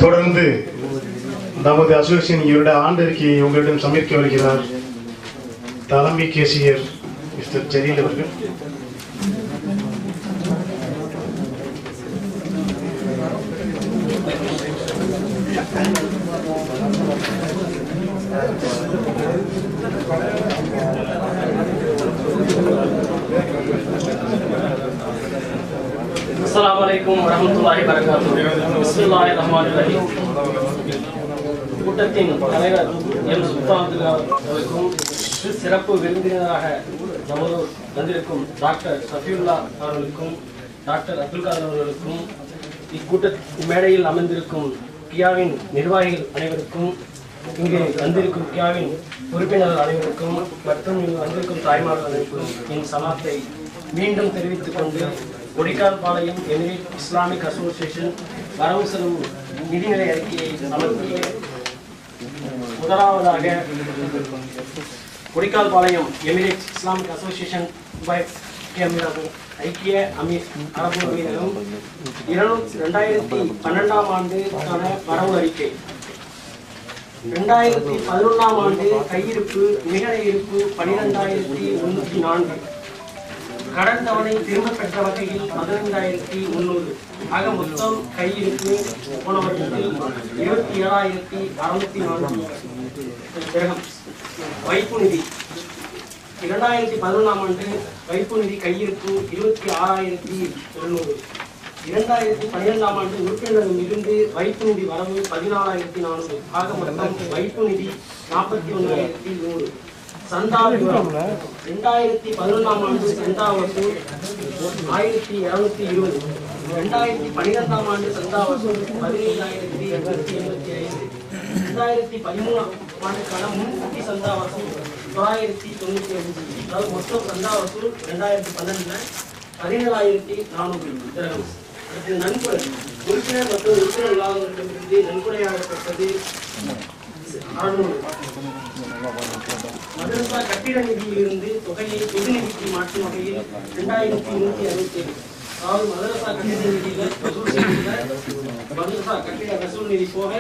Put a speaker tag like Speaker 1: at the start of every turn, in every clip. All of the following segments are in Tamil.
Speaker 1: தொடர்ந்து நமது அசோசியேஷன் இவருடைய ஆண்டறிக்கையை உங்களிடம் சமர்ப்பிக்க வருகிறார் தலைமை கேசியர் மிஸ்டர் ஜலீல் அவர்கள்.
Speaker 2: அஸ்ஸலாமு வரஹ்மத்துல்லாஹி வபரகாத்துஹு. பிஸ்மில்லாஹிர் ரஹ்மானிர் ரஹீம். கூட்டத்தின் தலைவர் எம் சுல்தான் அவர்களுக்கும் சிறப்பு விருந்தினராக நமது வந்திருக்கும் டாக்டர் சஃபியுல்லா அவர்களுக்கும் டாக்டர் அப்துல் காதர் அவர்களுக்கும் இக்கூட்ட மேடையில் அமர்ந்திருக்கும் கியாவின் நிர்வாகிகள் அனைவருக்கும் இங்கே வந்திருக்கும் கியாவின் உறுப்பினர்கள் அனைவருக்கும் மற்றும் இங்கு வந்திருக்கும் தாய்மார்கள் அனைவருக்கும் என் சலாத்தை மீண்டும் தெரிவித்துக் கொண்டு கொடிக்கால்பாளையம் எமிரேட் இஸ்லாமிக் அசோசியேஷன் வரவு செலவு நிதிநிலை அறிக்கையை சமர்ப்பிக்கிறேன். முதலாவதாக கொடிக்கால்பாளையம் எமிரேட் இஸ்லாமிக் அசோசியேஷன் ஐக்கிய அரபு அமீரகம் 2012ஆம் ஆண்டுக்கான வரவு அறிக்கை. 2011ஆம் ஆண்டு கையிருப்பு நிகர இருப்பு 12,104, கடன் தவணை திரும்ப பெற்ற வகையில் 15,300, ஆக மொத்தம் கையிருப்பு போன வருடத்தில் 27,604 திரகம். வைப்பு நிதி 2011ஆம் ஆண்டு வைப்பு நிதி கையிருப்பு 26,700. 2012ஆம் ஆண்டு உறுப்பினர்கள் இருந்து வைப்பு நிதி வரவு 14,400, ஆக மொத்தம் வைப்பு நிதி 41,100. சந்தா விவரம் 2011ஆம் ஆண்டு சந்தா வசூல் 1,220. 2012ஆம் ஆண்டு சந்தா வசூல் 17,885. 2013ஆம் ஆண்டுக்கான முன்கூட்டி சந்தா வசூல் 995. அதாவது மொத்தம் சந்தா வசூல் 2012 17,400 திரகம். அடுத்து நன்கொடை உறுப்பினர் மற்றும் உறுப்பினர் இல்லாதவர்களிடமிருந்து நன்கொடையாக பெற்றது 600. மதரசா கட்டிட நிதியிலிருந்து தொகையை பொது நிதிக்கு மாற்றும் வகையில் 2,167. அதாவது மதரசா கட்டிட நிதியில் மதரசா கட்டிட வசூல் நிதி போக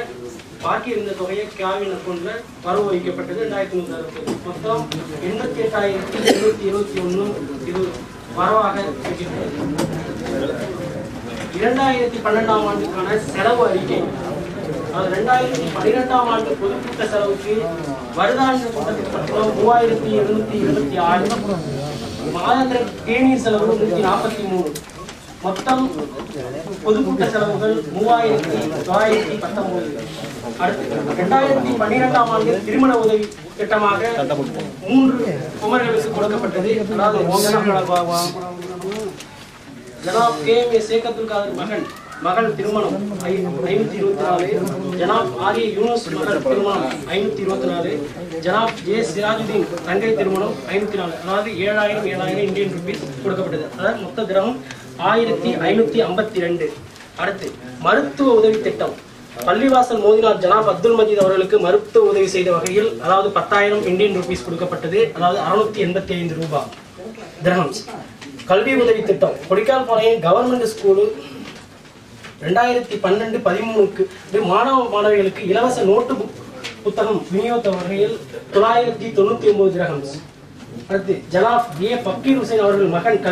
Speaker 2: பாக்கி இருந்த தொகையை கியாவின் அக்கௌண்ட்ல வரவு வைக்கப்பட்டது 2,160. மொத்தம் 88,721 இது வரவாக வைக்கப்பட்டது. 2012ஆம் ஆண்டுக்கான செலவு அறிக்கை. 2012ஆம் ஆண்டு பொதுக்கூட்ட செலவுக்கு வருடாந்திர கூட்டத்திற்கு மட்டும் 3,726, மாதாந்திர தேநீர் செலவு 143, மொத்தம் பொதுக்கூட்ட செலவுகள் 3,919. அடுத்து 2012ஆம் ஆண்டு திருமண உதவி திட்டமாக 3 குமர்களுக்கு கொடுக்கப்பட்டது. அதாவது ஜனாப் KMA சேகத்துல் காதர் மகள் திருமணம் 524, ஜனாப் ஆரிய யூனுஸ் மகள் திருமணம் 524, ஜனாப் ஜே சிராஜுதீன் தங்கை திருமணம் 504. அதாவது 7,000 இந்தியன் ருபீஸ் கொடுக்கப்பட்டது. அதாவது மொத்த திரகம் 1,552. அடுத்து மருத்துவ உதவி திட்டம். பள்ளிவாசல் மோதினார் ஜனாப் அப்துல் மஜீத் அவர்களுக்கு மருத்துவ உதவி செய்த வகையில் அதாவது 10,000 இந்தியன் ருபீஸ் கொடுக்கப்பட்டது. அதாவது 685 ரூபாய் திரகம்ஸ். கல்வி உதவி திட்டம். கொடிக்கால்பாளையம் கவர்மெண்ட் ஸ்கூலு 2012-13க்கு மாணவ மாணவிகளுக்கு இலவச நோட்டு புத்தகம் விநியோக வகையில் 999 திரகம்ஸ். அடுத்து ஜனாப் ஏ ஃபக்கீர் ஹுசைன் அவர்கள் மகன்